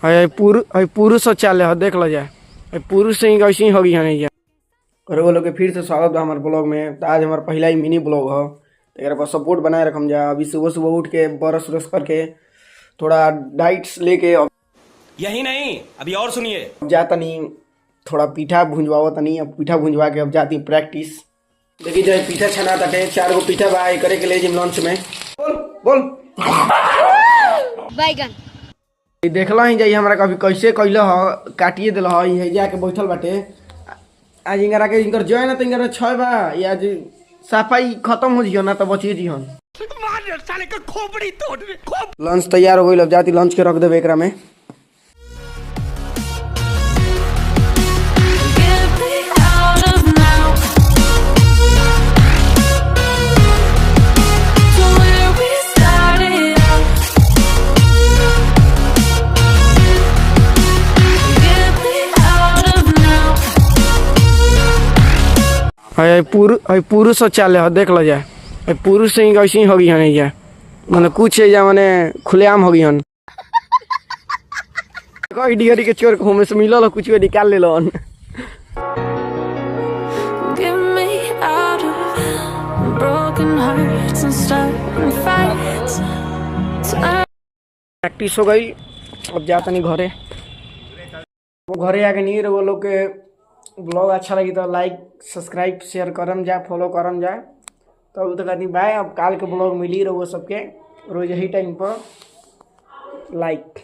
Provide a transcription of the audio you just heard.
है पुरुष शौचालय है, देख लो जाए पुरुष से ही कैसे ही होगी नहीं जाए। और वो लोग के फिर से स्वागत है हमारे ब्लॉग में। तो आज हमारा पहला ही मिनी ब्लॉग है, तो एक पर सपोर्ट बनाए रखम जा। अभी सुबह सुबह उठ के ब्रश व्रश करके थोड़ा डाइट्स लेके यही नहीं अभी और सुनिए। अब जाता नहीं थोड़ा पीठा भुंजवाओ तनी। अब पीठा भुंजवा के अब जाती प्रैक्टिस। देखिए जो पीठा छना तटे 4 गो पीठा बा करे के लिए जिम लंच में। बोल बोल बैगन देखला ही जाइए हमारा कभी कैसे कैल ह काटिए दिल है जाके बैठल बाटे। आज इंगरा के इनकर जो है ना तो इंगरा 6 बा या आज सफाई खत्म हो जियो ना तो बचिए जी हम साले का खोपड़ी तोड़ लंच तैयार हो गई। अब जाती लंच के रख देवे एकरा में। है पुरुष शौचालय है, देख लो जाए पुरुष से ही कैसे ही होगी नहीं जाए। मतलब कुछ है मैंने खुलेआम होगी हन डिगरी के चोर को से मिलल कुछ भी निकाल ले लो। प्रैक्टिस हो गई। अब जाता नहीं घरे। वो घरे आके नहीं रहो लोग के ब्लॉग अच्छा लगी तो लाइक सब्सक्राइब शेयर करम जा फॉलो करम जा। तो अब तक बाय। अब काल के ब्लॉग मिली रहो सबके रोज यही टाइम पर लाइक।